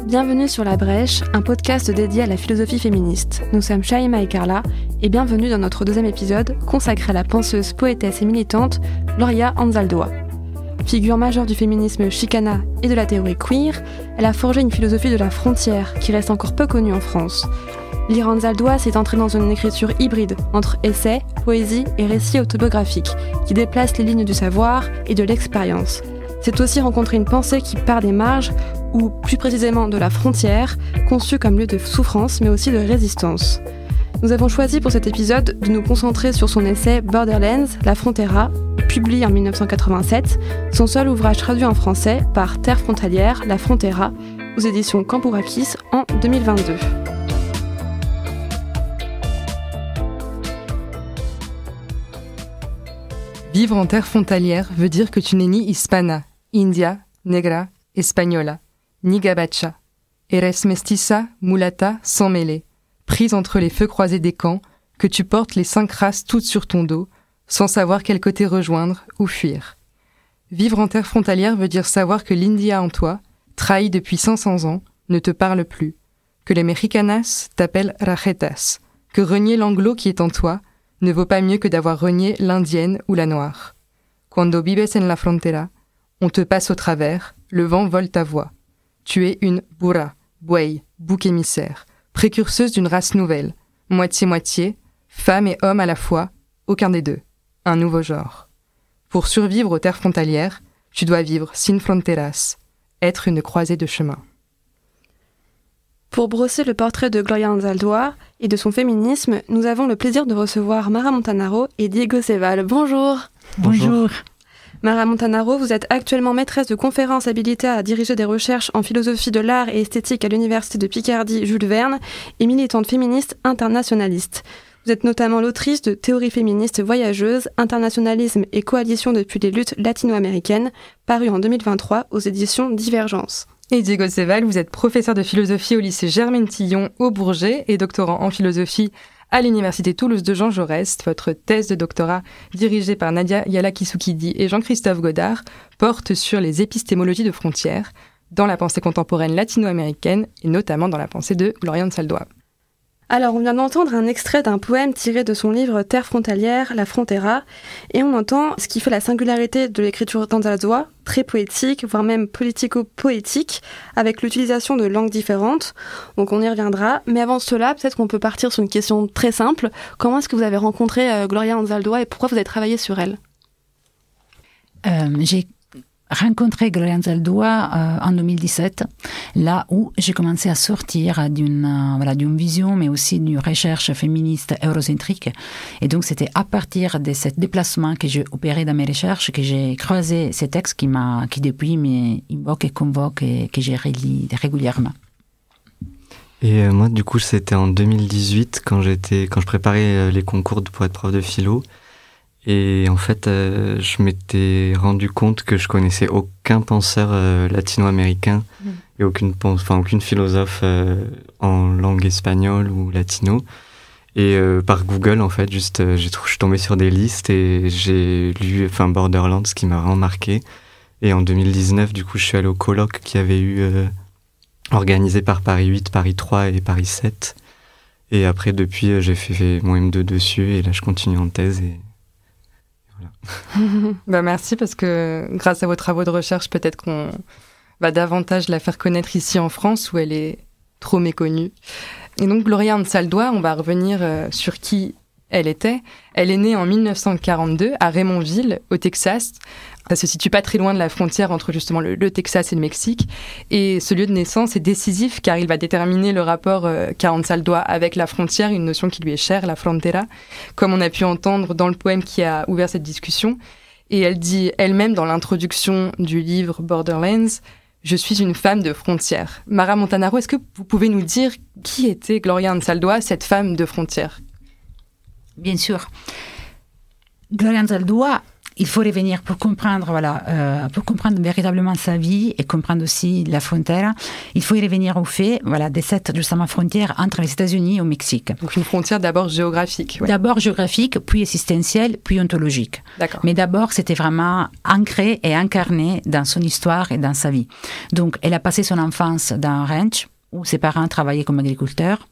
Bienvenue sur La Brèche, un podcast dédié à la philosophie féministe. Nous sommes Shaima et Carla, et bienvenue dans notre deuxième épisode consacré à la penseuse, poétesse et militante Gloria Anzaldúa. Figure majeure du féminisme chicana et de la théorie queer, elle a forgé une philosophie de la frontière qui reste encore peu connue en France. Gloria Anzaldúa s'est entrée dans une écriture hybride entre essais, poésie et récits autobiographiques qui déplacent les lignes du savoir et de l'expérience. C'est aussi rencontrer une pensée qui part des marges, ou plus précisément de la frontière, conçue comme lieu de souffrance mais aussi de résistance. Nous avons choisi pour cet épisode de nous concentrer sur son essai Borderlands, La Frontera, publié en 1987, son seul ouvrage traduit en français par Terre frontalière, La Frontera, aux éditions Cambourakis en 2022. Vivre en terre frontalière veut dire que tu n'es ni hispana, india, negra, española, ni gabacha. Eres mestiza, mulata, sans mêler, prise entre les feux croisés des camps, que tu portes les 5 races toutes sur ton dos, sans savoir quel côté rejoindre ou fuir. Vivre en terre frontalière veut dire savoir que l'India en toi, trahi depuis 500 ans, ne te parle plus, que les mexicanas t'appellent rajetas, que renier l'anglo qui est en toi ne vaut pas mieux que d'avoir renié l'indienne ou la noire. Cuando vives en la frontera, on te passe au travers, le vent vole ta voix. Tu es une burra, buey, bouc émissaire, précurseuse d'une race nouvelle, moitié-moitié, femme et homme à la fois, aucun des deux, un nouveau genre. Pour survivre aux terres frontalières, tu dois vivre sin fronteras, être une croisée de chemins. Pour brosser le portrait de Gloria Anzaldúa et de son féminisme, nous avons le plaisir de recevoir Mara Montanaro et Diego Ceval. Bonjour. Bonjour. Mara Montanaro, vous êtes actuellement maîtresse de conférences habilitée à diriger des recherches en philosophie de l'art et esthétique à l'université de Picardie Jules Verne et militante féministe internationaliste. Vous êtes notamment l'autrice de Théorie féministe voyageuse, internationalisme et coalition depuis les luttes latino-américaines, paru en 2023 aux éditions Divergence. Et Diego Ceval, vous êtes professeur de philosophie au lycée Germaine Tillon au Bourget et doctorant en philosophie à l'université Toulouse de Jean Jaurès. Votre thèse de doctorat, dirigée par Nadia Yala-Kisukidi et Jean-Christophe Godard, porte sur les épistémologies de frontières dans la pensée contemporaine latino-américaine et notamment dans la pensée de Gloria Anzaldúa. Alors, on vient d'entendre un extrait d'un poème tiré de son livre Terre frontalière, La Frontera, et on entend ce qui fait la singularité de l'écriture d'Anzaldúa, très poétique, voire même politico-poétique, avec l'utilisation de langues différentes. Donc on y reviendra. Mais avant cela, peut-être qu'on peut partir sur une question très simple. Comment est-ce que vous avez rencontré Gloria Anzaldúa et pourquoi vous avez travaillé sur elle ? J'ai rencontré Gloria Anzaldúa en 2017, là où j'ai commencé à sortir d'une vision, mais aussi d'une recherche féministe eurocentrique. Et donc, c'était à partir de ce déplacement que j'ai opéré dans mes recherches que j'ai croisé ces textes qui depuis m'invoquent et convoquent et que j'ai relis régulièrement. Et moi, du coup, c'était en 2018 quand je préparais les concours pour être prof de philo. Et en fait, je m'étais rendu compte que je connaissais aucun penseur latino-américain et aucune philosophe en langue espagnole ou latino. Et par Google, en fait, je suis tombé sur des listes et j'ai lu Borderlands, qui m'a vraiment marqué. Et en 2019, du coup, je suis allé au colloque qui avait eu organisé par Paris 8, Paris 3 et Paris 7. Et après, depuis, j'ai fait mon M2 dessus et là, je continue en thèse et Merci, parce que grâce à vos travaux de recherche, peut-être qu'on va davantage la faire connaître ici en France où elle est trop méconnue. Et donc Gloria Anzaldúa, on va revenir sur qui elle était. Elle est née en 1942 à Raymondville, au Texas. Ça se situe pas très loin de la frontière entre justement le Texas et le Mexique. Et ce lieu de naissance est décisif car il va déterminer le rapport qu'a Anzaldúa avec la frontière, une notion qui lui est chère, la frontera, comme on a pu entendre dans le poème qui a ouvert cette discussion. Et elle dit elle-même dans l'introduction du livre Borderlands, « Je suis une femme de frontière ». Mara Montanaro, est-ce que vous pouvez nous dire qui était Gloria Anzaldúa, cette femme de frontière ? Bien sûr. Gloria Anzaldúa il faut revenir pour comprendre, pour comprendre véritablement sa vie et comprendre aussi la frontière. Il faut y revenir au fait, de cette justement frontière entre les États-Unis et au Mexique. Donc une frontière d'abord géographique. Ouais. D'abord géographique, puis existentielle, puis ontologique. D'accord. Mais d'abord, c'était vraiment ancré et incarné dans son histoire et dans sa vie. Donc, elle a passé son enfance dans un ranch où ses parents travaillaient comme agriculteurs.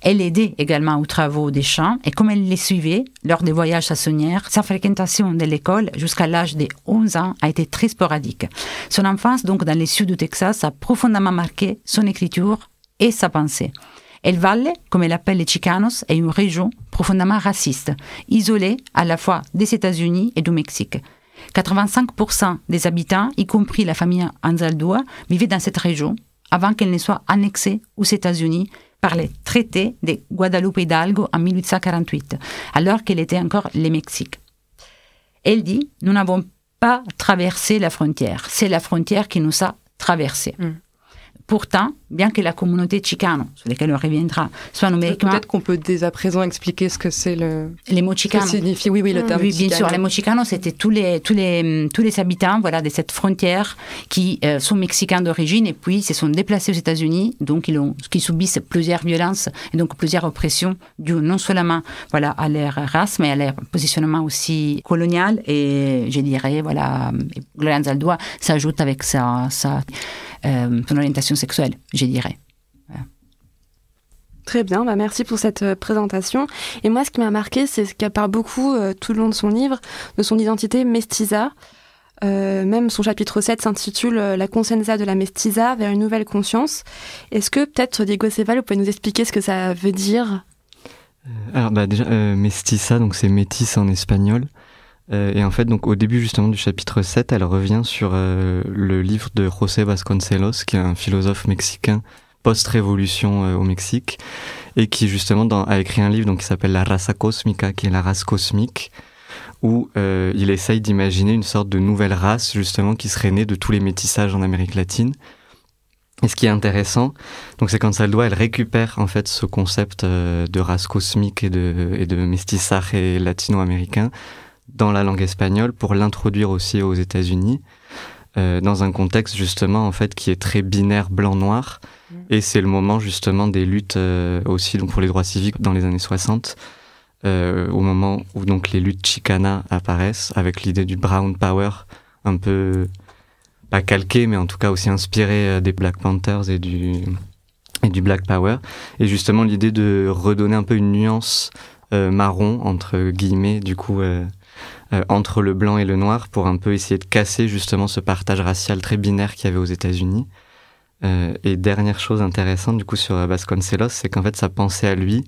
Elle aidait également aux travaux des champs et comme elle les suivait lors des voyages saisonnières, sa fréquentation de l'école jusqu'à l'âge de 11 ans a été très sporadique. Son enfance, donc dans le sud du Texas, a profondément marqué son écriture et sa pensée. El Valle, comme elle appelle les Chicanos, est une région profondément raciste, isolée à la fois des États-Unis et du Mexique. 85% des habitants, y compris la famille Anzaldúa, vivaient dans cette région avant qu'elle ne soit annexée aux États-Unis par le traité de Guadalupe Hidalgo en 1848, alors qu'elle était encore le Mexique. Elle dit « Nous n'avons pas traversé la frontière, c'est la frontière qui nous a traversés. Pourtant, bien que la communauté chicano, sur laquelle on reviendra, soit numériquement... Peut-être qu'on peut dès à présent expliquer ce que c'est les mots chicanos. Ce que signifie, oui, le terme oui, chicano. bien sûr, les mots chicanos, c'était tous les habitants de cette frontière qui sont mexicains d'origine et puis se sont déplacés aux États-Unis, donc qui subissent plusieurs violences et donc plusieurs oppressions dues non seulement à leur race, mais à leur positionnement aussi colonial. Et je dirais, Gloria Anzaldúa s'ajoute avec son orientation sexuelle, je dirais. Voilà. Très bien, merci pour cette présentation. Et moi, ce qui m'a marqué, c'est qu'elle parle beaucoup, tout le long de son livre, de son identité mestiza. Même son chapitre 7 s'intitule « La conscienza de la mestiza vers une nouvelle conscience ». Est-ce que peut-être, Diego Ceval, vous pouvez nous expliquer ce que ça veut dire ? Alors déjà, mestiza, donc c'est métis en espagnol. Et en fait, donc au début justement du chapitre 7, elle revient sur le livre de José Vasconcelos, qui est un philosophe mexicain post-révolution au Mexique, et qui justement a écrit un livre donc, qui s'appelle La raza cósmica, qui est la race cosmique, où il essaye d'imaginer une sorte de nouvelle race justement qui serait née de tous les métissages en Amérique latine. Et ce qui est intéressant, donc c'est qu'Anzaldúa, elle récupère en fait ce concept de race cosmique et de métissage latino-américain dans la langue espagnole pour l'introduire aussi aux États-Unis, dans un contexte justement en fait qui est très binaire blanc-noir, et c'est le moment justement des luttes aussi donc pour les droits civiques dans les années 60, au moment où donc les luttes chicanas apparaissent avec l'idée du Brown Power, un peu pas calqué mais en tout cas aussi inspiré des Black Panthers et du Black Power, et justement l'idée de redonner un peu une nuance marron entre guillemets du coup entre le blanc et le noir pour un peu essayer de casser justement ce partage racial très binaire qu'il y avait aux États-Unis. Et dernière chose intéressante du coup sur Vasconcelos, c'est qu'en fait sa pensée à lui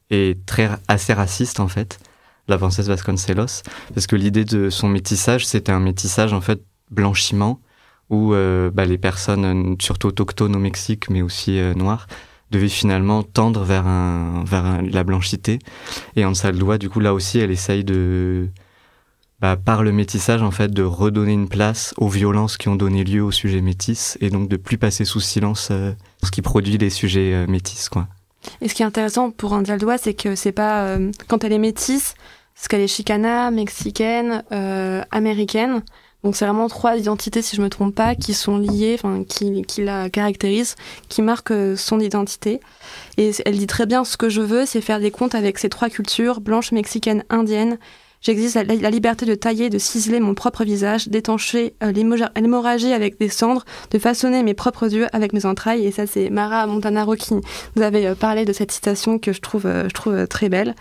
est assez raciste en fait, la pensée de Vasconcelos, parce que l'idée de son métissage, c'était un métissage en fait blanchiment où les personnes surtout autochtones au Mexique mais aussi noires devaient finalement tendre vers la blanchité. Et Anzaldúa du coup là aussi elle essaye de par le métissage, en fait, de redonner une place aux violences qui ont donné lieu aux sujets métis, et donc de plus passer sous silence ce qui produit les sujets métis, quoi. Et ce qui est intéressant pour Anzaldúa, c'est que c'est pas quand elle est métisse, c'est qu'elle est chicana, mexicaine, américaine. Donc c'est vraiment 3 identités, si je me trompe pas, qui sont liées, qui la caractérisent, qui marquent son identité. Et elle dit très bien, ce que je veux, c'est faire des comptes avec ces 3 cultures, blanche, mexicaine, indienne. J'exige la liberté de tailler, de ciseler mon propre visage, d'étancher l'hémorragie avec des cendres, de façonner mes propres yeux avec mes entrailles. Et ça, c'est Mara Montanaro qui nous avait parlé de cette citation que je trouve très belle.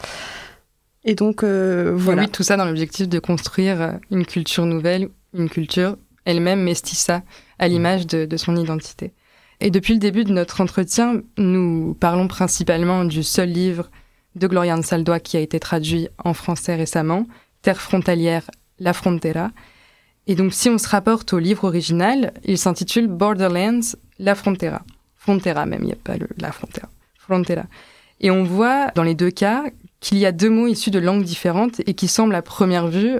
Et donc, voilà. Et oui, tout ça dans l'objectif de construire une culture nouvelle, une culture elle-même mestissa, à l'image de son identité. Et depuis le début de notre entretien, nous parlons principalement du seul livre de Gloria Anzaldúa qui a été traduit en français récemment, Terre frontalière, La Frontera. Et donc, si on se rapporte au livre original, il s'intitule Borderlands, La Frontera. Frontera même, il n'y a pas La Frontera. Frontera. Et on voit, dans les 2 cas, qu'il y a 2 mots issus de langues différentes et qui semblent à première vue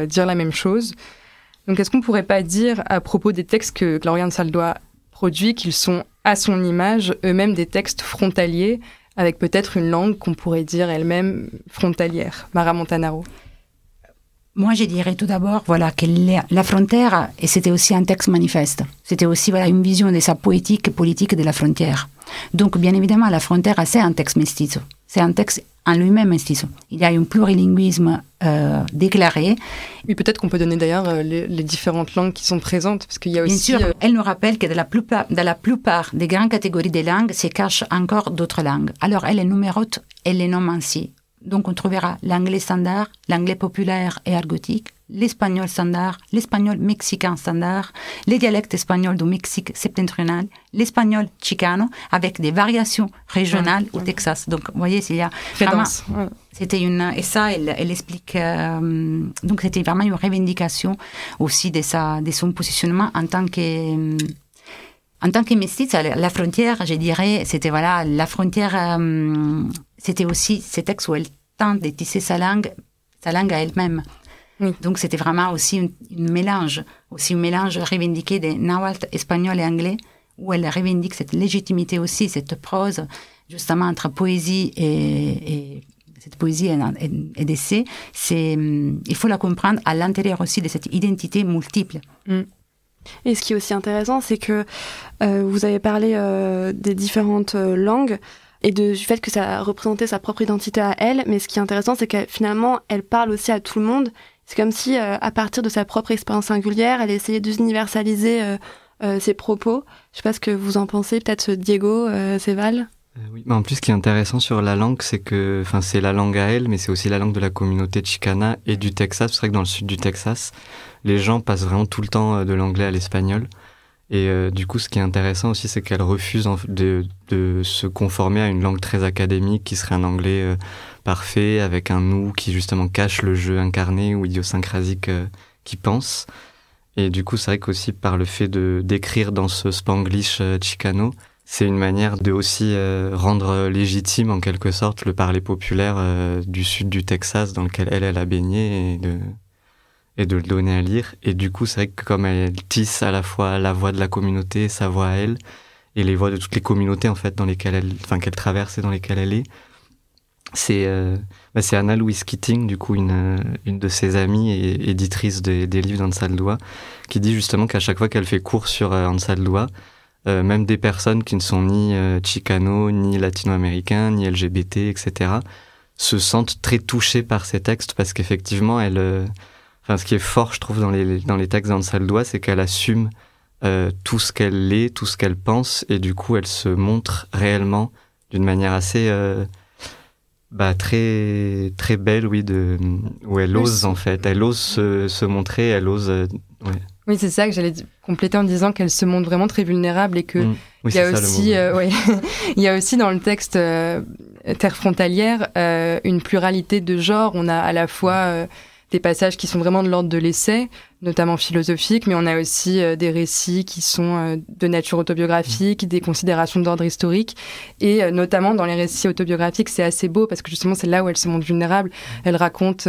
dire la même chose. Donc, est-ce qu'on ne pourrait pas dire, à propos des textes que Gloria Anzaldúa produit, qu'ils sont, à son image, eux-mêmes des textes frontaliers, avec peut-être une langue qu'on pourrait dire elle-même frontalière. Mara Montanaro. Moi, je dirais tout d'abord que la frontière, et c'était aussi un texte manifeste. C'était aussi une vision de sa poétique et politique de la frontière. Donc, bien évidemment, la frontière, c'est un texte mestizo. C'est un texte en lui-même mestizo. Il y a un plurilinguisme déclaré. Oui, peut-être qu'on peut donner d'ailleurs les différentes langues qui sont présentes, parce qu'il y a aussi... Bien sûr, elle nous rappelle que dans la plupart des grandes catégories des langues se cachent encore d'autres langues. Alors, elle les numérote et les nomme ainsi. Donc, on trouvera l'anglais standard, l'anglais populaire et argotique, l'espagnol standard, l'espagnol mexicain standard, les dialectes espagnols du Mexique septentrional, l'espagnol chicano, avec des variations régionales au Texas. Donc, vous voyez, il y a vraiment... C'était et ça, elle explique... donc, c'était vraiment une revendication aussi de son positionnement en tant que... En tant que mestize, la frontière, je dirais, c'était la frontière, c'était aussi ce texte où elle tente de tisser sa langue à elle-même. Oui. Donc c'était vraiment aussi un mélange revendiqué de nahuatl, espagnol et anglais, où elle revendique cette légitimité aussi, cette prose, justement entre poésie et cette poésie et d'essai. Il faut la comprendre à l'intérieur aussi de cette identité multiple. Et ce qui est aussi intéressant, c'est que vous avez parlé des différentes langues et du fait que ça représentait sa propre identité à elle, mais ce qui est intéressant, c'est que finalement, elle parle aussi à tout le monde. C'est comme si, à partir de sa propre expérience singulière, elle essayait d'universaliser ses propos. Je ne sais pas ce que vous en pensez, peut-être Diego, Céval. Oui, mais en plus, ce qui est intéressant sur la langue, c'est que, c'est la langue à elle, mais c'est aussi la langue de la communauté chicana et du Texas. C'est vrai que dans le sud du Texas, les gens passent vraiment tout le temps de l'anglais à l'espagnol. Et du coup, ce qui est intéressant aussi, c'est qu'elle refuse de se conformer à une langue très académique qui serait un anglais parfait, avec un nous qui justement cache le jeu incarné ou idiosyncrasique qui pense. Et du coup, c'est vrai qu'aussi par le fait d'écrire dans ce spanglish chicano, c'est une manière de aussi rendre légitime en quelque sorte le parler populaire du sud du Texas dans lequel elle a baigné et de le donner à lire. Et du coup, c'est vrai que comme elle tisse à la fois la voix de la communauté, sa voix à elle, et les voix de toutes les communautés en fait dans lesquelles qu'elle traverse et dans lesquelles elle est, c'est Ana Louise Keating, du coup une de ses amies et éditrice des livres d'Anzaldúa, qui dit justement qu'à chaque fois qu'elle fait cours sur Anzaldúa, même des personnes qui ne sont ni chicano, ni latino-américains, ni LGBT, etc., se sentent très touchées par ces textes parce qu'effectivement, ce qui est fort, je trouve, dans les textes d'Anzaldúa, c'est qu'elle assume tout ce qu'elle est, tout ce qu'elle pense, et du coup, elle se montre réellement d'une manière assez très très belle, oui, où elle ose en fait, elle ose se montrer, elle ose. Ouais. Oui, c'est ça que j'allais compléter en disant qu'elle se montre vraiment très vulnérable et que oui, il y a aussi, il y a aussi dans le texte Terre frontalière une pluralité de genres. On a à la fois des passages qui sont vraiment de l'ordre de l'essai, notamment philosophique, mais on a aussi des récits qui sont de nature autobiographique, des considérations d'ordre historique, et notamment dans les récits autobiographiques, c'est assez beau parce que justement c'est là où elle se montre vulnérable. Elle raconte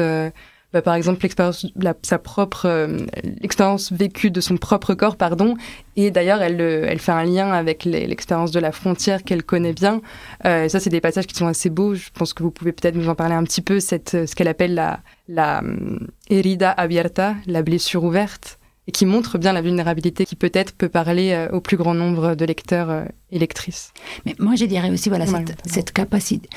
par exemple l'expérience vécue de son propre corps, et d'ailleurs elle fait un lien avec l'expérience de la frontière qu'elle connaît bien. Et ça, c'est des passages qui sont assez beaux. Je pense que vous pouvez peut-être nous en parler un petit peu, ce qu'elle appelle la herida abierta, la blessure ouverte, et qui montre bien la vulnérabilité qui peut parler au plus grand nombre de lecteurs et lectrices. Mais moi, je dirais aussi cette capacité.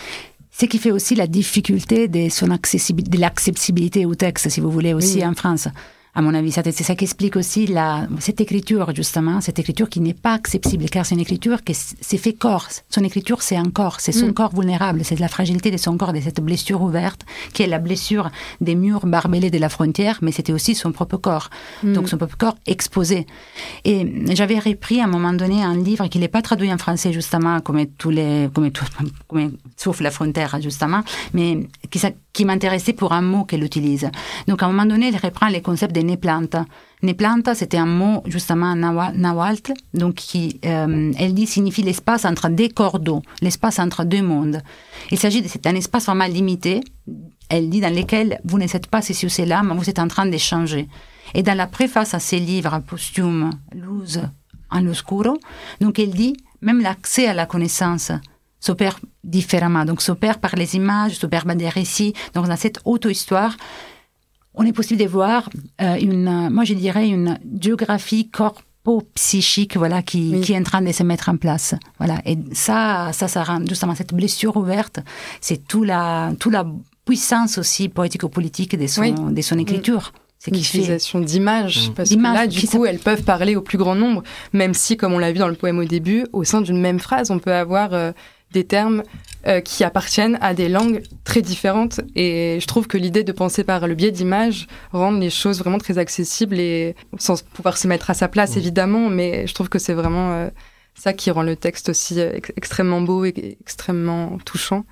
Ce qui fait aussi la difficulté de l'accessibilité au texte, si vous voulez, aussi en France. À mon avis, c'est ça qui explique aussi cette écriture, justement, cette écriture qui n'est pas accessible, car c'est une écriture qui s'est fait corps. Son écriture, c'est un corps, c'est son corps vulnérable, c'est la fragilité de son corps, de cette blessure ouverte, qui est la blessure des murs barbelés de la frontière, mais c'était aussi son propre corps. Donc son propre corps exposé. Et j'avais repris à un moment donné un livre qui n'est pas traduit en français, justement, sauf la frontière, justement, mais qui m'intéressait pour un mot qu'elle utilise. Donc, à un moment donné, elle reprend les concepts de neplanta. Neplanta, c'était un mot, justement, nahuatl, donc qui, elle dit, signifie l'espace entre deux cordeaux, l'espace entre deux mondes. Il s'agit d'un espace vraiment limité, elle dit, dans lequel vous ne êtes pas ceci ou cela, mais vous êtes en train d'échanger. Et dans la préface à ses livres posthumes, Luz en l'oscuro, donc elle dit, même l'accès à la connaissance s'opère différemment, donc s'opère par les images, s'opère par des récits. Donc dans cette auto-histoire, on est possible de voir moi je dirais une géographie corpo-psychique, voilà, qui est en train de se mettre en place. Voilà. Et ça rend justement cette blessure ouverte, c'est toute la puissance aussi poético-politique de son écriture. C'est l'utilisation d'images, parce que là, du coup, elles peuvent parler au plus grand nombre, même si, comme on l'a vu dans le poème au début, au sein d'une même phrase, on peut avoir des termes qui appartiennent à des langues très différentes. Et je trouve que l'idée de penser par le biais d'images rend les choses vraiment très accessibles, et sans pouvoir se mettre à sa place, évidemment, mais je trouve que c'est vraiment ça qui rend le texte aussi extrêmement beau et extrêmement touchant.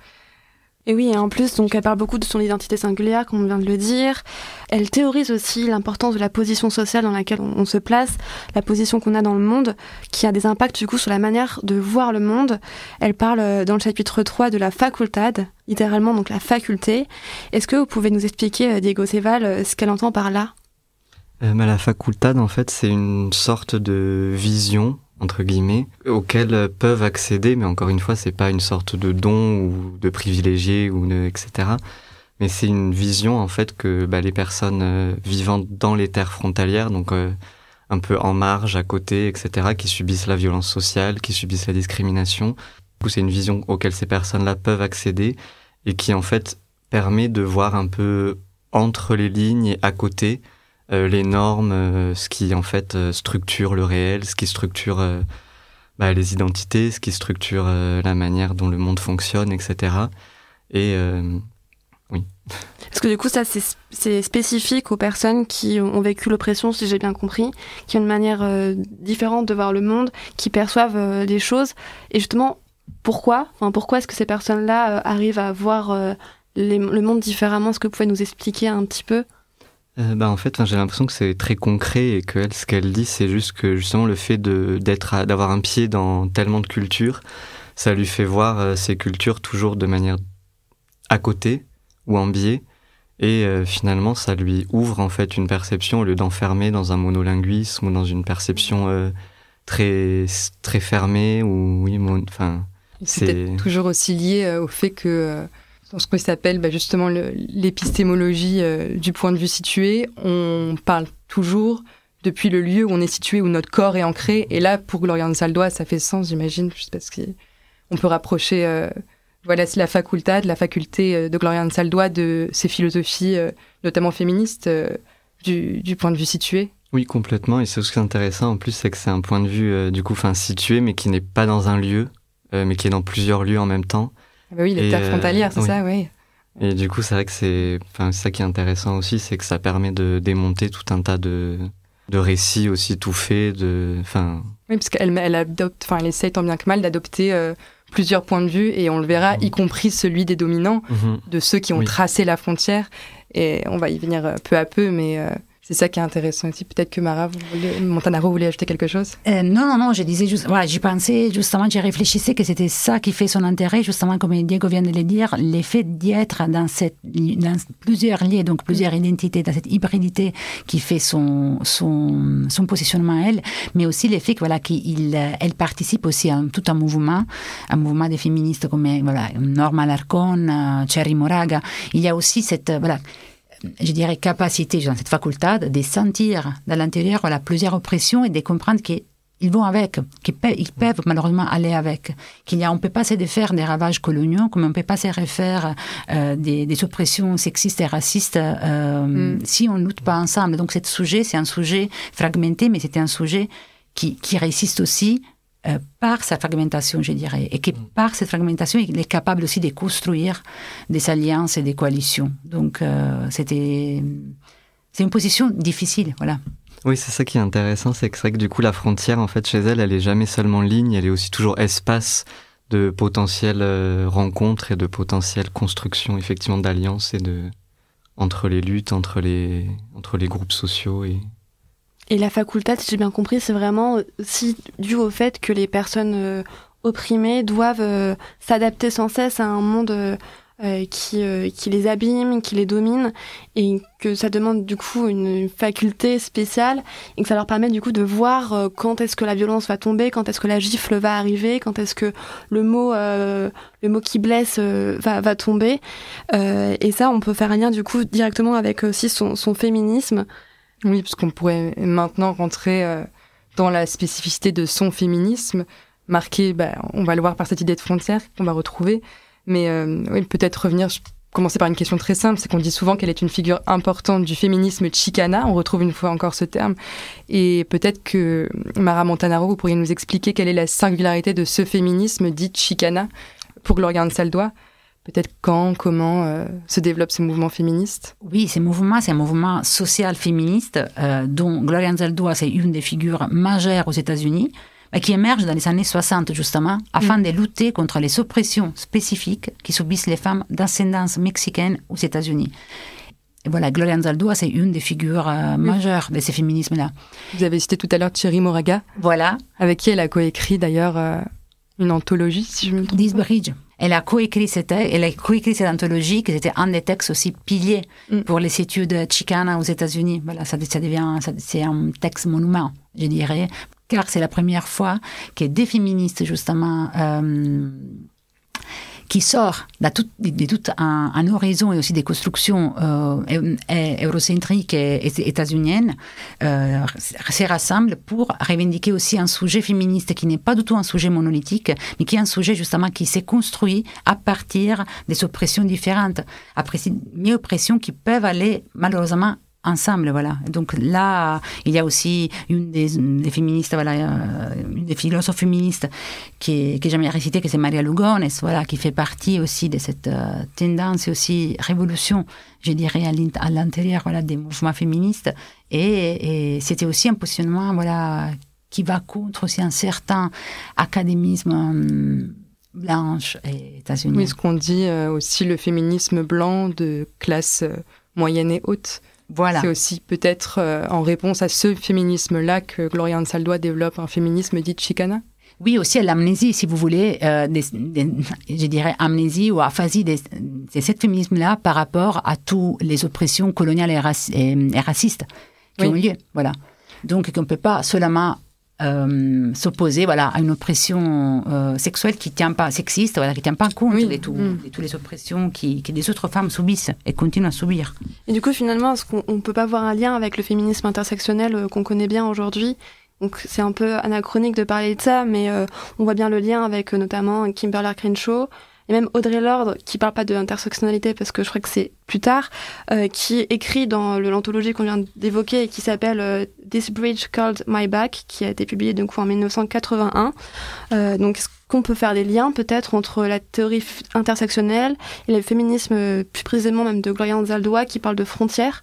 Et oui, et en plus, donc, elle parle beaucoup de son identité singulière, comme on vient de le dire. Elle théorise aussi l'importance de la position sociale dans laquelle on se place, la position qu'on a dans le monde, qui a des impacts du coup sur la manière de voir le monde. Elle parle dans le chapitre 3 de la facultad, littéralement donc la faculté. Est-ce que vous pouvez nous expliquer, Diego Ceval, ce qu'elle entend par là ? La facultad, en fait, c'est une sorte de vision, entre guillemets, auxquelles peuvent accéder, mais encore une fois, c'est pas une sorte de don ou de privilégié ou etc. Mais c'est une vision, en fait, que les personnes vivant dans les terres frontalières, donc un peu en marge, à côté, etc., qui subissent la violence sociale, qui subissent la discrimination. Du coup, c'est une vision auquel ces personnes-là peuvent accéder et qui, en fait, permet de voir un peu entre les lignes et à côté les normes, ce qui en fait structure le réel, ce qui structure les identités, ce qui structure la manière dont le monde fonctionne, etc. Et oui. Parce que du coup, ça, c'est spécifique aux personnes qui ont vécu l'oppression, si j'ai bien compris, qui ont une manière différente de voir le monde, qui perçoivent les choses. Et justement, pourquoi est-ce que ces personnes-là arrivent à voir le monde différemment ? Est-ce que vous pouvez nous expliquer un petit peu ? En fait, j'ai l'impression que c'est très concret et que ce qu'elle dit, c'est juste que justement le fait d'avoir un pied dans tellement de cultures, ça lui fait voir ces cultures toujours de manière à côté ou en biais, et finalement ça lui ouvre en fait une perception au lieu d'enfermer dans un monolinguisme ou dans une perception très très fermée ou c'est peut-être toujours aussi lié au fait que dans ce qu'on s'appelle justement l'épistémologie du point de vue situé, on parle toujours depuis le lieu où on est situé, où notre corps est ancré. Et là, pour Gloria Anzaldúa, ça fait sens, j'imagine, juste parce qu'on peut rapprocher la faculté de Gloria Anzaldúa de ses philosophies, notamment féministes, du point de vue situé. Oui, complètement. Et c'est ce qui est intéressant, en plus, c'est que c'est un point de vue situé, mais qui n'est pas dans un lieu, mais qui est dans plusieurs lieux en même temps. Oui, les terres frontalières, c'est ça, oui. Et du coup, c'est vrai que c'est ça qui est intéressant aussi, c'est que ça permet de démonter tout un tas de récits aussi tout faits. Oui, parce qu'elle elle essaie tant bien que mal d'adopter plusieurs points de vue, et on le verra, y compris celui des dominants, de ceux qui ont tracé la frontière. Et on va y venir peu à peu, mais c'est ça qui est intéressant aussi. Peut-être que Montanaro voulait ajouter quelque chose. Non, je disais juste, j'y pensais justement, j'y réfléchissais que c'était ça qui fait son intérêt, justement, comme Diego vient de le dire, l'effet d'y être dans plusieurs lieux, donc plusieurs identités, dans cette hybridité qui fait son positionnement à elle, mais aussi l'effet qu'elle participe aussi à tout un mouvement des féministes comme Norma Alarcón, Cherry Moraga. Il y a aussi cette je dirais, capacité dans cette faculté de sentir dans l'intérieur plusieurs oppressions et de comprendre qu'ils vont avec, qu'ils peuvent malheureusement aller avec, on ne peut pas se défaire des ravages coloniaux, comme on ne peut pas se refaire des oppressions sexistes et racistes si on ne lutte pas ensemble. Donc ce sujet, c'est un sujet fragmenté, mais c'était un sujet qui résiste aussi par sa fragmentation, je dirais, et que par cette fragmentation, il est capable aussi de construire des alliances et des coalitions. Donc, c'est une position difficile, voilà. Oui, c'est ça qui est intéressant, c'est que du coup, la frontière, en fait, chez elle, elle est jamais seulement ligne, elle est aussi toujours espace de potentielles rencontres et de potentielles constructions, effectivement, d'alliances et entre les luttes, entre les groupes sociaux Et la faculté, si j'ai bien compris, c'est vraiment aussi dû au fait que les personnes opprimées doivent s'adapter sans cesse à un monde qui les abîme, qui les domine, et que ça demande du coup une faculté spéciale, et que ça leur permet du coup de voir quand est-ce que la violence va tomber, quand est-ce que la gifle va arriver, quand est-ce que le mot qui blesse va tomber. Et ça, on peut faire un lien du coup directement avec aussi son féminisme. Oui, parce qu'on pourrait maintenant rentrer dans la spécificité de son féminisme, marqué, on va le voir par cette idée de frontière qu'on va retrouver. Mais oui, peut-être commencer par une question très simple, c'est qu'on dit souvent qu'elle est une figure importante du féminisme chicana, on retrouve une fois encore ce terme, et peut-être que Mara Montanaro, vous pourriez nous expliquer quelle est la singularité de ce féminisme dit chicana pour Gloria Anzaldúa, peut-être comment se développent ces mouvements féministes. Oui, c'est un mouvement social féministe dont Gloria Anzaldúa, c'est une des figures majeures aux États-Unis, qui émerge dans les années 60 justement, afin de lutter contre les oppressions spécifiques qui subissent les femmes d'ascendance mexicaine aux États-Unis. Et voilà, Gloria Anzaldúa, c'est une des figures majeures de ces féminismes-là. Vous avez cité tout à l'heure Thierry Moraga, voilà, avec qui elle a coécrit d'ailleurs une anthologie, si je me trompe This pas. Bridge. Elle a coécrit cette anthologie, qui était un des textes aussi piliers pour les études chicana aux États-Unis. Voilà, c'est un texte monument, je dirais, car c'est la première fois que des féministes, justement, qui sort de tout un horizon et aussi des constructions eurocentriques et états-uniennes, se rassemblent pour revendiquer aussi un sujet féministe qui n'est pas du tout un sujet monolithique, mais qui est un sujet justement qui s'est construit à partir des oppressions différentes, mais oppressions qui peuvent aller malheureusement ensemble, voilà. Donc là, il y a aussi une des féministes, une des philosophes féministes que j'ai jamais récité, que c'est Maria Lugones, voilà, qui fait partie aussi de cette tendance et aussi révolution, je dirais, à l'intérieur, voilà, des mouvements féministes. Et c'était aussi un positionnement, voilà, qui va contre aussi un certain académisme blanche et états-unien. Oui, ce qu'on dit aussi le féminisme blanc de classe moyenne et haute. Voilà. C'est aussi peut-être en réponse à ce féminisme-là que Gloria Anzaldúa développe un féminisme dit chicana. Oui, aussi à l'amnésie, si vous voulez, je dirais amnésie ou aphasie de ce féminisme-là par rapport à toutes les oppressions coloniales et racistes qui ont lieu. Voilà. Donc, on ne peut pas seulement s'opposer, voilà, à une oppression sexuelle qui tient pas, sexiste, voilà, qui tient pas compte de toutes les oppressions que les autres femmes subissent et continuent à subir. Et du coup, finalement, est-ce qu'on peut pas voir un lien avec le féminisme intersectionnel qu'on connaît bien aujourd'hui? Donc c'est un peu anachronique de parler de ça, mais on voit bien le lien avec notamment Kimberlé Crenshaw et même Audre Lorde, qui parle pas de intersectionnalité parce que je crois que c'est plus tard, qui écrit dans l'anthologie qu'on vient d'évoquer et qui s'appelle This Bridge Called My Back, qui a été publié du coup en 1981. Donc est-ce qu'on peut faire des liens peut-être entre la théorie intersectionnelle et le féminisme, plus précisément même de Gloria Anzaldúa, qui parle de frontières?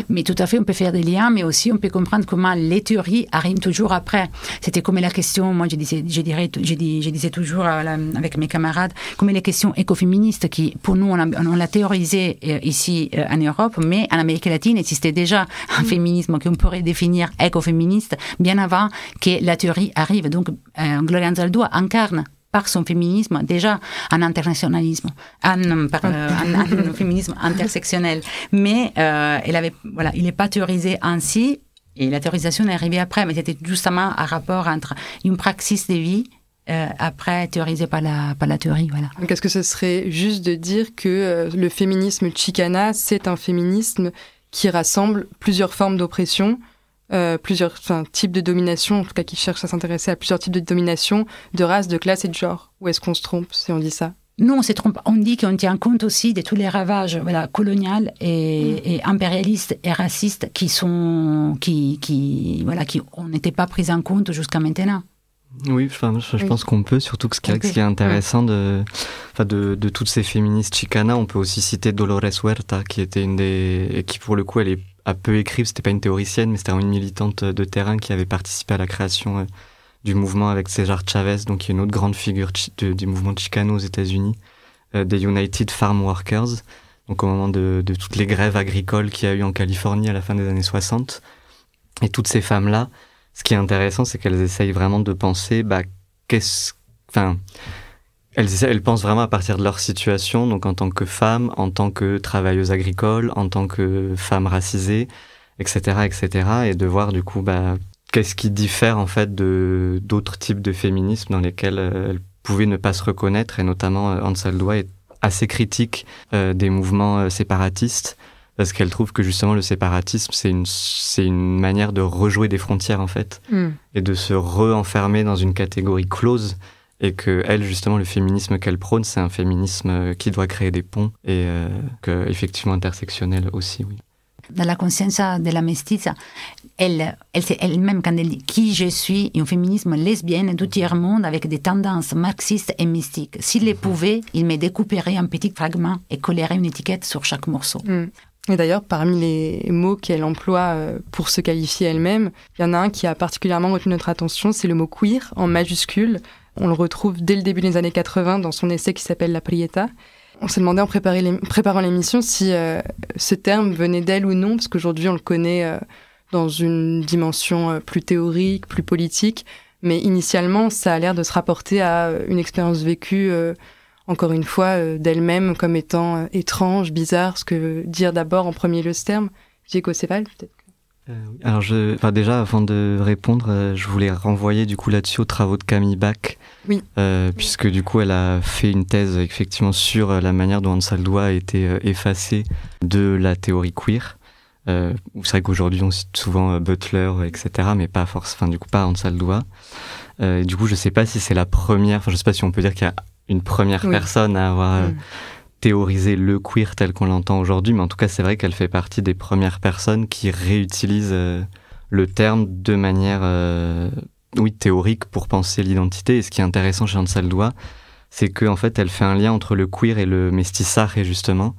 Mais tout à fait, on peut faire des liens, mais aussi on peut comprendre comment les théories arrivent toujours après. C'était comme la question, moi je disais toujours avec mes camarades, comme les questions écoféministes qui, pour nous, on l'a théorisé ici en Europe, mais en Amérique latine existait déjà un féminisme qu'on pourrait définir écoféministe bien avant que la théorie arrive. Donc Gloria Anzaldúa incarne par son féminisme, déjà un internationalisme, un féminisme intersectionnel. Mais il n'est pas théorisé ainsi, et la théorisation est arrivée après, mais c'était justement un rapport entre une praxis de vie après théorisée par la théorie. Voilà. Donc est-ce que ce serait juste de dire que le féminisme chicana, c'est un féminisme qui rassemble plusieurs formes d'oppression, plusieurs types de domination, en tout cas qui cherchent à s'intéresser à plusieurs types de domination, de race, de classe et de genre? Ou est-ce qu'on se trompe si on dit ça? Non, on se trompe. On dit qu'on tient compte aussi de tous les ravages, voilà, coloniaux et impérialistes et racistes qui on n'était pas pris en compte jusqu'à maintenant. Oui, je pense qu'on peut, surtout que ce qui est intéressant de toutes ces féministes chicanas, on peut aussi citer Dolores Huerta, qui était qui pour le coup, elle a peu écrit, c'était pas une théoricienne, mais c'était une militante de terrain qui avait participé à la création du mouvement avec César Chavez, donc qui est une autre grande figure du mouvement chicano aux États-Unis, des United Farm Workers, donc au moment de toutes les grèves agricoles qu'il y a eu en Californie à la fin des années 60. Et toutes ces femmes-là, ce qui est intéressant, c'est qu'elles essayent vraiment de penser, elles pensent vraiment à partir de leur situation, donc en tant que femme, en tant que travailleuse agricole, en tant que femme racisée, etc., etc., et de voir du coup qu'est-ce qui diffère en fait de d'autres types de féminisme dans lesquels elles pouvaient ne pas se reconnaître, et notamment Anzaldúa est assez critique des mouvements séparatistes, parce qu'elle trouve que justement le séparatisme c'est une manière de rejouer des frontières en fait, et de se re-enfermer dans une catégorie close. Et que elle, justement, le féminisme qu'elle prône, c'est un féminisme qui doit créer des ponts et effectivement intersectionnel aussi, oui. Dans la conscience de la mestiza, elle-même, quand elle dit « qui je suis », un féminisme lesbienne du tiers-monde avec des tendances marxistes et mystiques. S'il les pouvait, il me découperait en petits fragments et collerait une étiquette sur chaque morceau. Et d'ailleurs, parmi les mots qu'elle emploie pour se qualifier elle-même, il y en a un qui a particulièrement retenu notre attention, c'est le mot « queer » en majuscule. On le retrouve dès le début des années 80 dans son essai qui s'appelle La Prieta. On s'est demandé en préparant l'émission si ce terme venait d'elle ou non, parce qu'aujourd'hui on le connaît dans une dimension plus théorique, plus politique, mais initialement ça a l'air de se rapporter à une expérience vécue, encore une fois, d'elle-même comme étant étrange, bizarre, ce que veut dire d'abord en premier lieu ce terme. Diego Ceval, peut-être. Alors déjà, avant de répondre, je voulais renvoyer du coup là-dessus aux travaux de Camille Bach, oui. Puisque du coup elle a fait une thèse effectivement sur la manière dont Anzaldúa a été effacée de la théorie queer. C'est vrai qu'aujourd'hui on cite souvent Butler, etc., mais pas pas Anzaldúa. Du coup, je sais pas si c'est la première, je sais pas si on peut dire qu'il y a une première personne à avoir théoriser le queer tel qu'on l'entend aujourd'hui, mais en tout cas c'est vrai qu'elle fait partie des premières personnes qui réutilisent le terme de manière théorique pour penser l'identité. Et ce qui est intéressant chez Anzaldúa, c'est qu'en fait elle fait un lien entre le queer et le mestiçaje justement,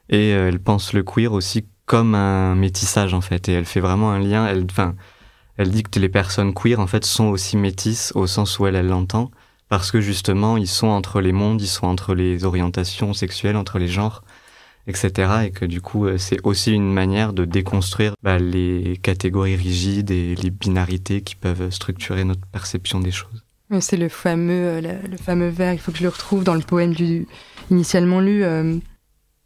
et elle pense le queer aussi comme un métissage en fait, et elle fait vraiment un lien. Elle dit que les personnes queer en fait sont aussi métisses au sens où elle l'entend, parce que justement, ils sont entre les mondes, ils sont entre les orientations sexuelles, entre les genres, etc. Et que du coup, c'est aussi une manière de déconstruire les catégories rigides et les binarités qui peuvent structurer notre perception des choses. C'est le fameux vers, il faut que je le retrouve dans le poème initialement lu,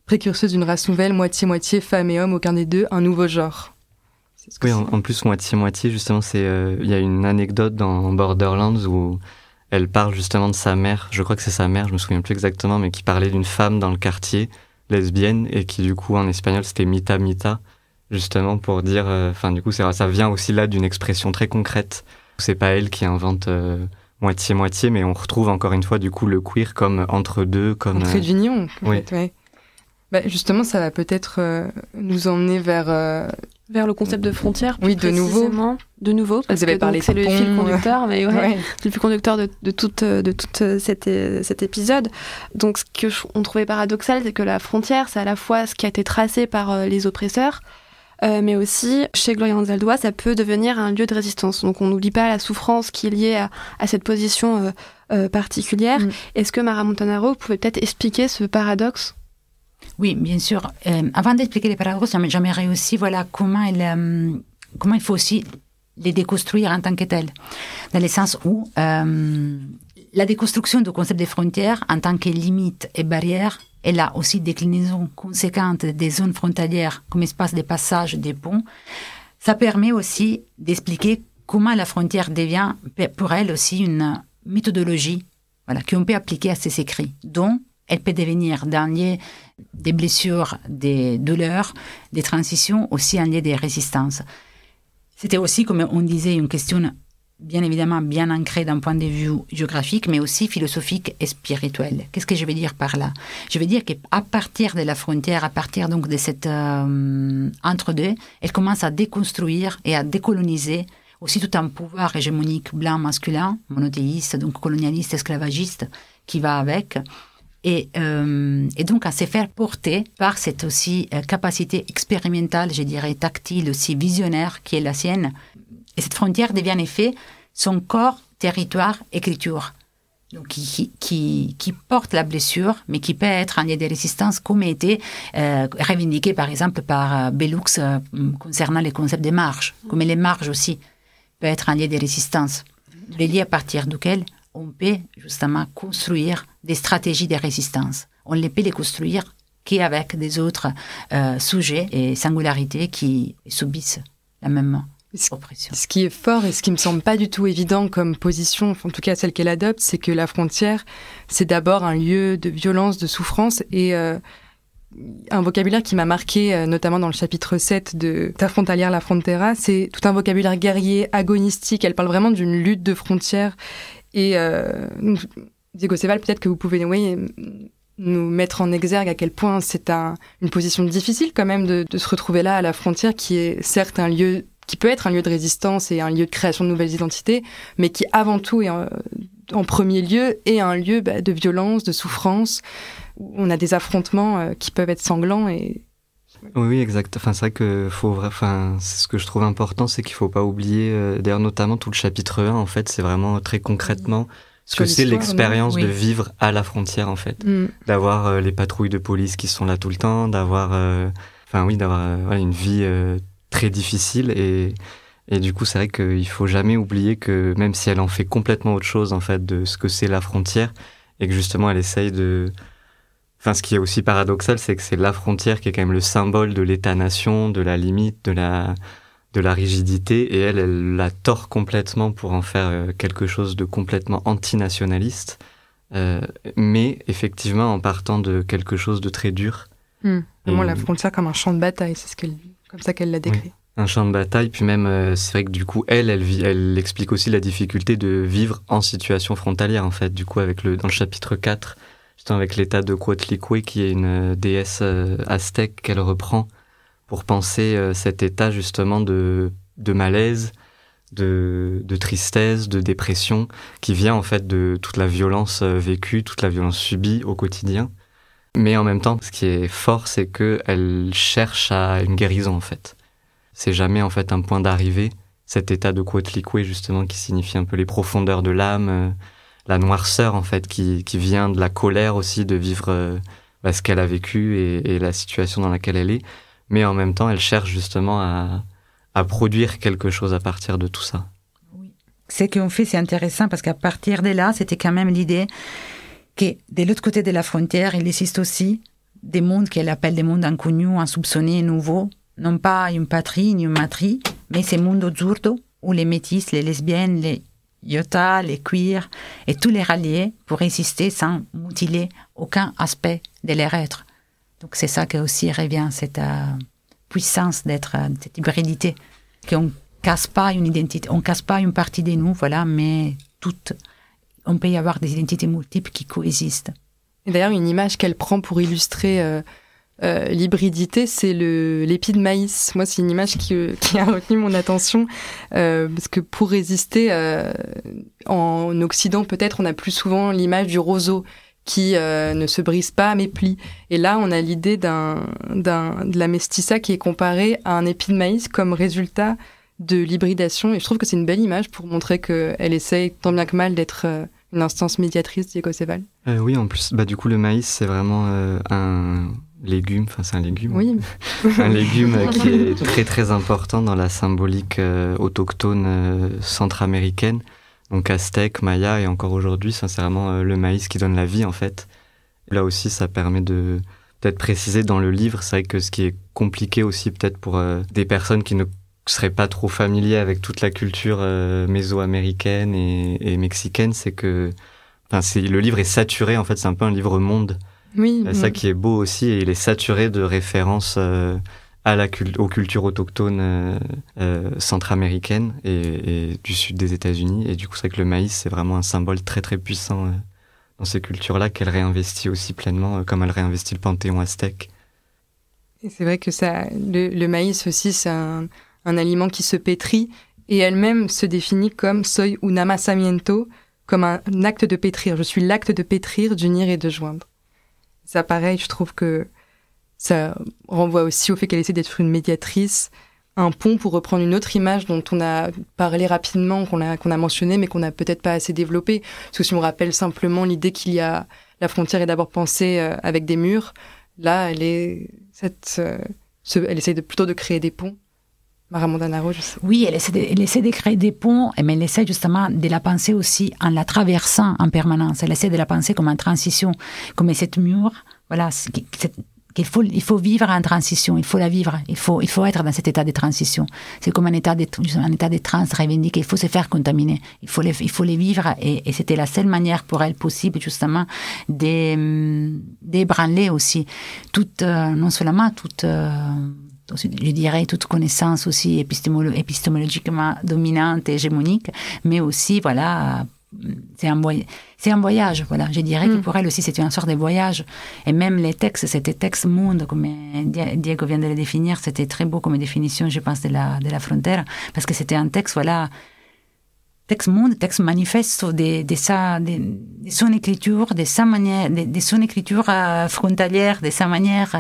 précurseuse d'une race nouvelle, moitié-moitié, femme et homme, aucun des deux, un nouveau genre. Oui, en plus, moitié-moitié, justement, il y a une anecdote dans Borderlands où elle parle justement de sa mère, je crois que c'est sa mère, je me souviens plus exactement, mais qui parlait d'une femme dans le quartier, lesbienne, et qui du coup en espagnol c'était mita mita, justement pour dire, du coup ça vient aussi là d'une expression très concrète. C'est pas elle qui invente moitié-moitié, mais on retrouve encore une fois du coup le queer comme entre deux, comme... Un trait d'union, en oui. fait, ouais. Justement, ça va peut-être nous emmener vers le concept de frontière. Oui, de nouveau. De nouveau, parce que c'est le fil conducteur, mais c'est le fil conducteur de tout cet épisode. Donc, ce qu'on trouvait paradoxal, c'est que la frontière, c'est à la fois ce qui a été tracé par les oppresseurs, mais aussi, chez Gloria Anzaldúa, ça peut devenir un lieu de résistance. Donc, on n'oublie pas la souffrance qui est liée à cette position particulière. Est-ce que Mara Montanaro pouvait peut-être expliquer ce paradoxe ? Oui, bien sûr. Avant d'expliquer les paradoxes, j'aimerais aussi comment il faut aussi les déconstruire en tant que tels. Dans le sens où la déconstruction du concept des frontières en tant que limite et barrière, elle a aussi déclinaison conséquente des zones frontalières comme espace de passage des ponts. Ça permet aussi d'expliquer comment la frontière devient pour elle aussi une méthodologie qu'on peut appliquer à ses écrits, dont elle peut devenir d'un lieu des blessures, des douleurs, des transitions, aussi un lieu de résistance. C'était aussi, comme on disait, une question bien évidemment bien ancrée d'un point de vue géographique, mais aussi philosophique et spirituel. Qu'est-ce que je veux dire par là ? Je veux dire qu'à partir de la frontière, à partir donc de cette entre-deux, elle commence à déconstruire et à décoloniser aussi tout un pouvoir hégémonique blanc masculin, monothéiste, donc colonialiste, esclavagiste, qui va avec. Et donc à se faire porter par cette aussi capacité expérimentale, je dirais tactile, aussi visionnaire qui est la sienne. Et cette frontière devient en effet son corps, territoire, écriture. Donc qui porte la blessure, mais qui peut être un lieu de résistance, comme a été revendiqué par exemple par Bellux concernant les concepts des marges, comme les marges aussi peut être un lieu de résistance. Le lieu à partir duquel on peut justement construire des stratégies de résistance. On ne peut les construire qu'avec des autres sujets et singularités qui subissent la même oppression. Ce qui est fort et ce qui me semble pas du tout évident comme position, en tout cas celle qu'elle adopte, c'est que la frontière, c'est d'abord un lieu de violence, de souffrance et un vocabulaire qui m'a marqué, notamment dans le chapitre 7 de Terre frontalière, la frontera, c'est tout un vocabulaire guerrier, agonistique. Elle parle vraiment d'une lutte de frontières. Et Diego Ceval, peut-être que vous pouvez nous mettre en exergue à quel point c'est une position difficile quand même de se retrouver là à la frontière, qui est certes un lieu, qui peut être un lieu de résistance et un lieu de création de nouvelles identités, mais qui avant tout est en premier lieu est un lieu de violence, de souffrance. On a des affrontements qui peuvent être sanglants et... Oui, exact. Enfin, c'est vrai que c'est ce que je trouve important, c'est qu'il faut pas oublier, d'ailleurs notamment tout le chapitre 1, en fait, c'est vraiment très concrètement ce que c'est l'expérience de vivre à la frontière, en fait. D'avoir les patrouilles de police qui sont là tout le temps, d'avoir une vie très difficile et du coup, c'est vrai qu'il faut jamais oublier que même si elle en fait complètement autre chose, en fait, de ce que c'est la frontière, et que justement, elle essaye de... Enfin, ce qui est aussi paradoxal, c'est que c'est la frontière qui est quand même le symbole de l'État-nation, de la limite, de la rigidité, et elle la tord complètement pour en faire quelque chose de complètement antinationaliste, mais effectivement en partant de quelque chose de très dur. Vraiment la frontière comme un champ de bataille, comme ça qu'elle l'a décrit. Oui. Un champ de bataille, puis même, c'est vrai que du coup, elle explique aussi la difficulté de vivre en situation frontalière, en fait, du coup, dans le chapitre 4, justement avec l'état de Coatlicue, qui est une déesse aztèque qu'elle reprend pour penser cet état, justement, de malaise, de tristesse, de dépression, qui vient, en fait, de toute la violence vécue, toute la violence subie au quotidien. Mais en même temps, ce qui est fort, c'est qu'elle cherche à une guérison, en fait. C'est jamais en fait un point d'arrivée, cet état de Coatlicue justement qui signifie un peu les profondeurs de l'âme, la noirceur en fait qui vient de la colère aussi de vivre ce qu'elle a vécu et la situation dans laquelle elle est. Mais en même temps, elle cherche justement à produire quelque chose à partir de tout ça. Oui. Ce qu'on fait, c'est intéressant parce qu'à partir de là, c'était quand même l'idée que de l'autre côté de la frontière, il existe aussi des mondes qu'elle appelle des mondes inconnus, insoupçonnés, nouveaux. Non pas une patrie ni une matrie, mais ce mondo zurdo où les métis, les lesbiennes, les yotas, les queers et tous les ralliés pour exister sans mutiler aucun aspect de leur être. Donc c'est ça qui aussi revient, cette puissance d'être, cette hybridité, qu'on casse pas une identité, on casse pas une partie de nous, voilà, mais on peut y avoir des identités multiples qui coexistent. Et d'ailleurs, une image qu'elle prend pour illustrer l'hybridité, c'est l'épi de maïs. Moi, c'est une image qui a retenu mon attention parce que pour résister, en Occident, peut-être, on a plus souvent l'image du roseau qui ne se brise pas mais plie. Et là, on a l'idée de la mestissa qui est comparée à un épi de maïs comme résultat de l'hybridation. Et je trouve que c'est une belle image pour montrer qu'elle essaye tant bien que mal d'être une instance médiatrice, Diego Ceval. Oui, en plus, du coup, le maïs, c'est vraiment un légume, enfin c'est un légume. Oui. Un légume qui est très très important dans la symbolique autochtone centra-américaine, donc aztèque, maya, et encore aujourd'hui, c'est vraiment le maïs qui donne la vie en fait. Là aussi, ça permet de peut-être préciser dans le livre, c'est vrai que ce qui est compliqué aussi peut-être pour des personnes qui ne seraient pas trop familiers avec toute la culture mésoaméricaine et mexicaine, c'est que le livre est saturé, en fait, c'est un peu un livre-monde. Oui. C'est ça qui est beau aussi, et il est saturé de références aux cultures autochtones centra-américaines et du sud des États-Unis. Et du coup, c'est vrai que le maïs, c'est vraiment un symbole très très puissant dans ces cultures-là qu'elle réinvestit aussi pleinement, comme elle réinvestit le panthéon aztèque. Et c'est vrai que le maïs aussi, c'est un aliment qui se pétrit, et elle-même se définit comme « soy un amasamiento », comme un acte de pétrir. Je suis l'acte de pétrir, d'unir et de joindre. Ça, pareil, je trouve que ça renvoie aussi au fait qu'elle essaie d'être une médiatrice, un pont pour reprendre une autre image dont on a parlé rapidement, qu'on a mentionné, mais qu'on n'a peut-être pas assez développé. Parce que si on rappelle simplement l'idée la frontière est d'abord pensée avec des murs, là, elle essaie plutôt de créer des ponts. Mara Montanaro, je sais. Oui, elle essaie de créer des ponts, mais elle essaie justement de la penser aussi en la traversant en permanence. Elle essaie de la penser comme en transition, comme cette mur. Voilà, il faut vivre en transition, il faut la vivre, il faut être dans cet état de transition. C'est comme un état de transe revendiqué, il faut se faire contaminer, il faut les vivre, et c'était la seule manière pour elle possible justement d'ébranler aussi non seulement toute, je dirais, toute connaissance aussi épistémologiquement dominante et hégémonique, mais aussi, voilà, c'est un voyage, voilà. Je dirais que pour elle aussi, c'était une sorte de voyage. Et même les textes, c'était texte monde, comme Diego vient de le définir, c'était très beau comme définition, je pense, de la frontière, parce que c'était un texte, voilà, texte monde, texte manifeste de son écriture, de sa manière, de son écriture frontalière, de sa manière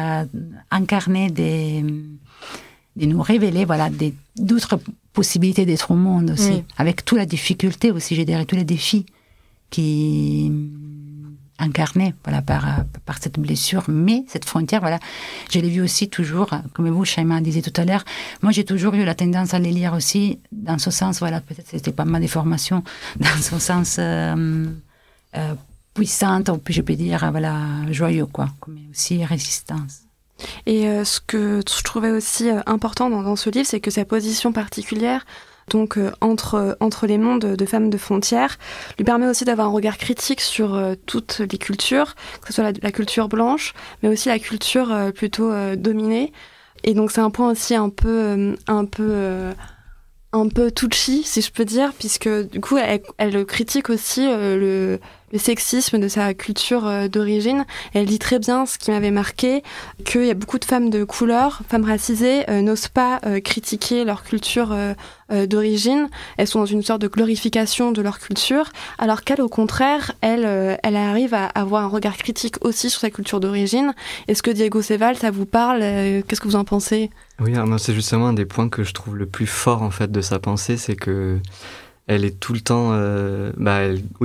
incarnée de nous révéler, voilà, d'autres possibilités d'être au monde aussi, avec toute la difficulté aussi, je dirais, tous les défis qui incarnés, voilà, par cette blessure, mais cette frontière, voilà, je l'ai vu aussi toujours, comme vous, Shaima disait tout à l'heure, moi j'ai toujours eu la tendance à les lire aussi, dans ce sens, voilà, peut-être c'était pas ma déformation, dans ce sens puissante, ou puis je peux dire, voilà, joyeux, quoi, mais aussi résistance. Et ce que je trouvais aussi important dans ce livre, c'est que sa position particulière, donc entre les mondes de femmes de frontières, lui permet aussi d'avoir un regard critique sur toutes les cultures, que ce soit la culture blanche, mais aussi la culture plutôt dominée. Et donc c'est un point aussi un peu touchy, si je peux dire, puisque du coup elle critique aussi le sexisme de sa culture d'origine. Elle dit très bien, ce qui m'avait marqué, qu'il y a beaucoup de femmes de couleur, femmes racisées, n'osent pas critiquer leur culture d'origine. Elles sont dans une sorte de glorification de leur culture, alors qu'elle, au contraire, elle arrive à avoir un regard critique aussi sur sa culture d'origine. Est-ce que Diego Céval, ça vous parle? Qu'est-ce que vous en pensez? Oui, moi, c'est justement un des points que je trouve le plus fort en fait de sa pensée, c'est que elle est tout le temps,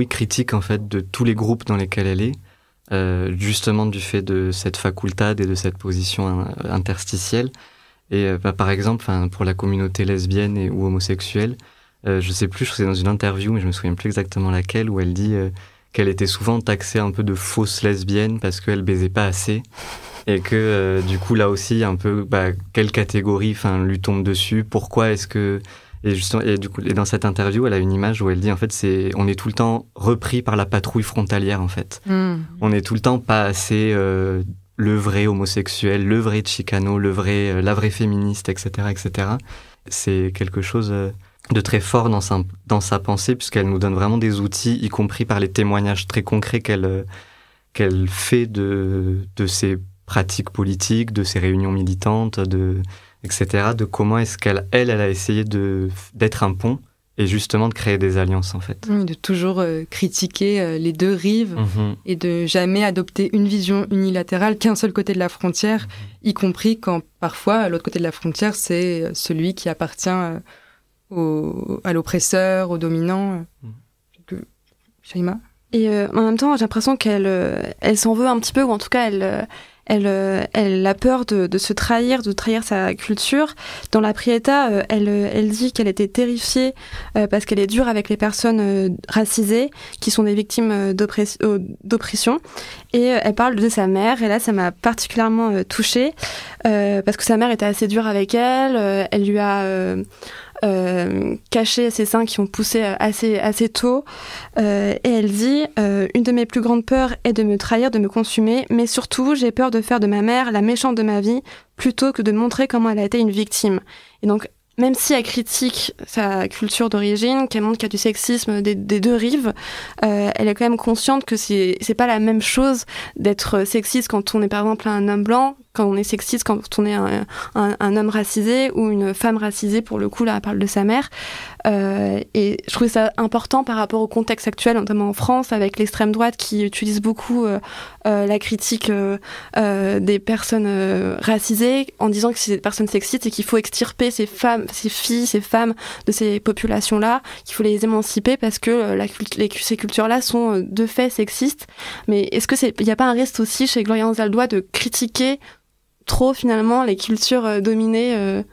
critique en fait de tous les groupes dans lesquels elle est, justement du fait de cette facultad et de cette position interstitielle. Et par exemple, pour la communauté lesbienne ou homosexuelle, je sais plus, je sais dans une interview, mais je me souviens plus exactement laquelle, où elle dit qu'elle était souvent taxée un peu de fausse lesbienne parce qu'elle baisait pas assez. Et que du coup là aussi un peu quelle catégorie lui tombe dessus, pourquoi est-ce que et dans cette interview elle a une image où elle dit en fait on est tout le temps repris par la patrouille frontalière en fait. On est tout le temps pas assez le vrai homosexuel, le vrai chicano, la vraie féministe, etc. C'est quelque chose de très fort dans sa pensée, puisqu'elle nous donne vraiment des outils, y compris par les témoignages très concrets qu'elle fait de ses pratiques politiques, de ses réunions militantes, etc., de comment est-ce qu'elle a essayé d'être un pont et justement de créer des alliances, en fait. Oui, de toujours critiquer les deux rives et de jamais adopter une vision unilatérale qu'un seul côté de la frontière, y compris quand parfois l'autre côté de la frontière, c'est celui qui appartient à l'oppresseur, au dominant. Shaima? Et en même temps, j'ai l'impression qu'elle s'en veut un petit peu, ou en tout cas, elle a peur de se trahir, de trahir sa culture. Dans la Prieta, elle dit qu'elle était terrifiée parce qu'elle est dure avec les personnes racisées qui sont des victimes d'oppression. Et elle parle de sa mère, et là ça m'a particulièrement touchée parce que sa mère était assez dure avec elle. Elle lui a caché ses seins qui ont poussé assez tôt, et elle dit une de mes plus grandes peurs est de me trahir, de me consumer, mais surtout j'ai peur de faire de ma mère la méchante de ma vie plutôt que de montrer comment elle a été une victime. Et donc même si elle critique sa culture d'origine, qu'elle montre qu'il y a du sexisme des deux rives, elle est quand même consciente que c'est pas la même chose d'être sexiste quand on est par exemple un homme blanc, quand on est sexiste quand on est un homme racisé ou une femme racisée, pour le coup là elle parle de sa mère. Et je trouvais ça important par rapport au contexte actuel, notamment en France, avec l'extrême droite qui utilise beaucoup la critique des personnes racisées en disant que c'est des personnes sexistes et qu'il faut extirper ces filles, ces femmes de ces populations-là, qu'il faut les émanciper parce que ces cultures-là sont de fait sexistes. Mais est-ce que il n'y a pas un risque aussi chez Gloria Anzaldúa de critiquer trop finalement les cultures dominées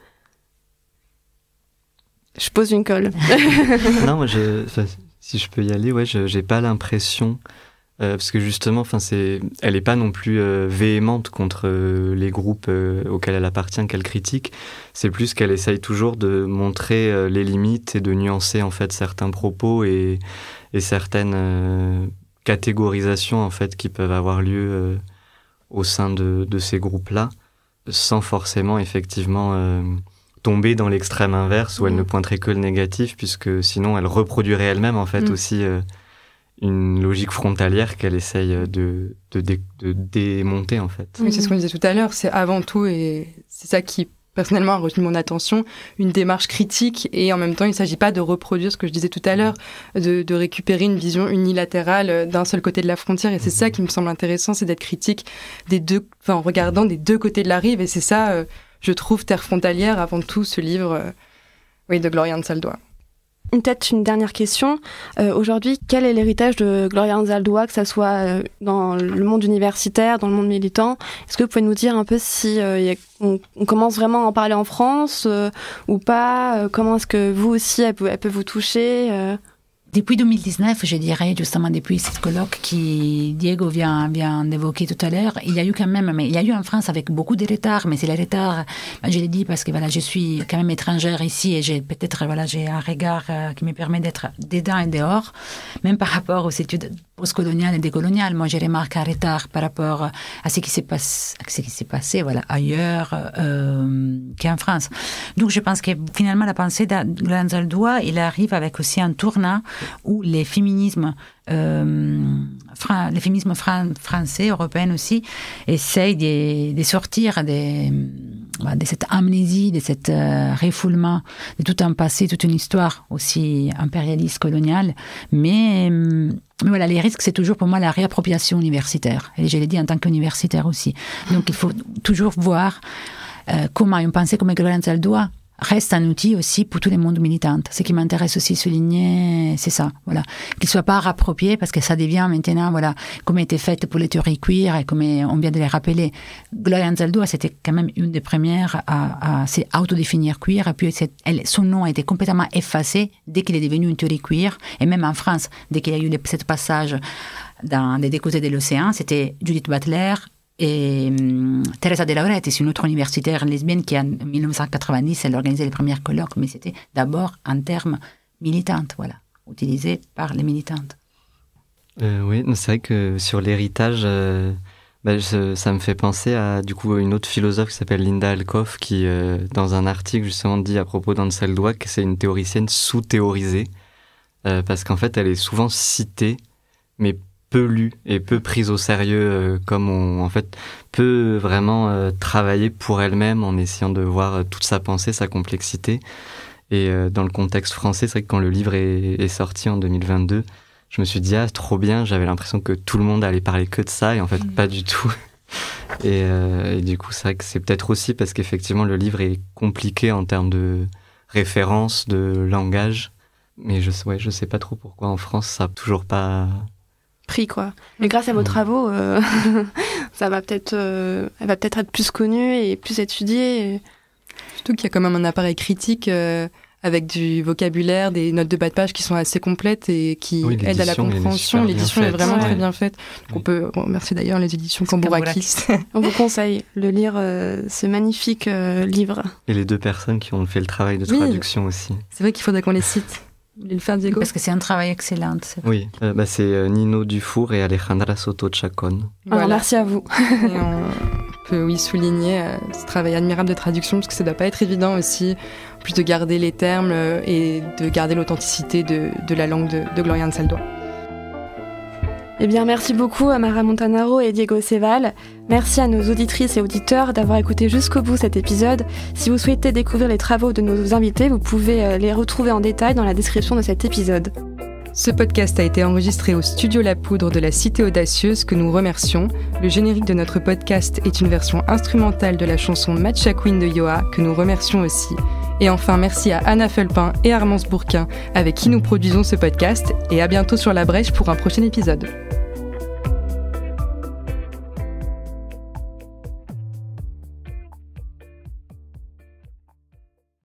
Je pose une colle. Non, moi, si je peux y aller, ouais, j'ai pas l'impression, parce que justement, elle est pas non plus véhémente contre les groupes auxquels elle appartient, qu'elle critique. C'est plus qu'elle essaye toujours de montrer les limites et de nuancer en fait certains propos et certaines catégorisations en fait qui peuvent avoir lieu au sein de ces groupes-là, sans forcément effectivement tomber dans l'extrême inverse où elle ne pointerait que le négatif, puisque sinon elle reproduirait elle-même en fait aussi une logique frontalière qu'elle essaye de démonter en fait. Oui, c'est ce qu'on disait tout à l'heure, c'est avant tout, et c'est ça qui personnellement a retenu mon attention, une démarche critique, et en même temps il ne s'agit pas de reproduire ce que je disais tout à l'heure, de récupérer une vision unilatérale d'un seul côté de la frontière, et c'est ça qui me semble intéressant, c'est d'être critique en regardant des deux côtés de la rive, et c'est ça, je trouve, Terre frontalière, avant tout, ce livre de Gloria Anzaldúa. Peut-être une dernière question. Aujourd'hui, quel est l'héritage de Gloria Anzaldúa, que ça soit dans le monde universitaire, dans le monde militant? Est-ce que vous pouvez nous dire un peu si on commence vraiment à en parler en France ou pas? Comment est-ce que vous aussi, elle peut vous toucher Depuis 2019, je dirais, justement depuis cette colloque qui Diego vient d'évoquer tout à l'heure, il y a eu quand même, mais il y a eu en France avec beaucoup de retard, mais c'est le retard, je l'ai dit parce que je suis quand même étrangère ici et j'ai un regard qui me permet d'être dedans et dehors, même par rapport aux études postcoloniales et décoloniales. Moi, je remarque un retard par rapport à ce qui s'est passé ailleurs qu'en France. Donc, je pense que finalement, la pensée de Gloria Anzaldúa, il arrive avec aussi un tournant où les féminismes français, européens aussi, essayent de sortir de cette amnésie, de cet refoulement de tout un passé, toute une histoire aussi impérialiste, coloniale. Mais voilà, les risques, c'est toujours pour moi la réappropriation universitaire. Et je l'ai dit en tant qu'universitaire aussi. Donc il faut toujours voir comment une pensée comme Gloria Anzaldúa reste un outil aussi pour tous les mondes militants. Ce qui m'intéresse aussi souligner, c'est ça, voilà. Qu'il ne soit pas approprié parce que ça devient maintenant, voilà, comme a été fait pour les théories queer et comme on vient de les rappeler. Gloria Anzaldúa, c'était quand même une des premières à s'autodéfinir queer, et puis son nom a été complètement effacé dès qu'il est devenu une théorie queer, et même en France, dès qu'il y a eu ce passage des deux côtés de l'océan, c'était Judith Butler et Teresa de Lauretis, c'est une autre universitaire lesbienne qui en 1990 elle organisait les premières colloques, mais c'était d'abord en termes militantes, voilà, utilisé par les militantes. Oui, c'est vrai que sur l'héritage, ça me fait penser à du coup une autre philosophe qui s'appelle Linda Alcoff, qui dans un article justement dit à propos d'Anzaldúa que c'est une théoricienne sous-théorisée, parce qu'en fait elle est souvent citée, mais peu lue et peu prise au sérieux, comme on en fait peut vraiment travailler pour elle-même en essayant de voir toute sa pensée, sa complexité. Et dans le contexte français, c'est vrai que quand le livre est sorti en 2022, je me suis dit trop bien, j'avais l'impression que tout le monde allait parler que de ça, et en fait pas du tout. Et du coup c'est vrai que c'est peut-être aussi parce qu'effectivement le livre est compliqué en termes de référence, de langage, mais je sais pas trop pourquoi en France ça n'a toujours pas pris, quoi. Mais grâce à vos travaux, elle va peut-être être plus connue et plus étudiée. Surtout qu'il y a quand même un appareil critique avec du vocabulaire, des notes de bas de page qui sont assez complètes et qui aident à la compréhension. L'édition est vraiment très bien faite. Donc on peut remercier d'ailleurs les éditions Cambourakis. On vous conseille de lire ce magnifique livre. Et les deux personnes qui ont fait le travail de traduction aussi. C'est vrai qu'il faudrait qu'on les cite. Vous voulez le faire, Diego? Parce que c'est un travail excellent. Oui, c'est Nino Dufour et Alejandra Soto Chacón. Voilà. Merci à vous. Et on peut souligner ce travail admirable de traduction, parce que ça ne doit pas être évident aussi, en plus de garder les termes et de garder l'authenticité de la langue de Gloria Anzaldúa. Eh bien, merci beaucoup à Mara Montanaro et Diego Ceval. Merci à nos auditrices et auditeurs d'avoir écouté jusqu'au bout cet épisode. Si vous souhaitez découvrir les travaux de nos invités, vous pouvez les retrouver en détail dans la description de cet épisode. Ce podcast a été enregistré au studio La Poudre de la Cité Audacieuse, que nous remercions. Le générique de notre podcast est une version instrumentale de la chanson Matcha Queen de Yoa, que nous remercions aussi. Et enfin, merci à Anna Felpin et Armance Bourquin, avec qui nous produisons ce podcast, et à bientôt sur La Brèche pour un prochain épisode.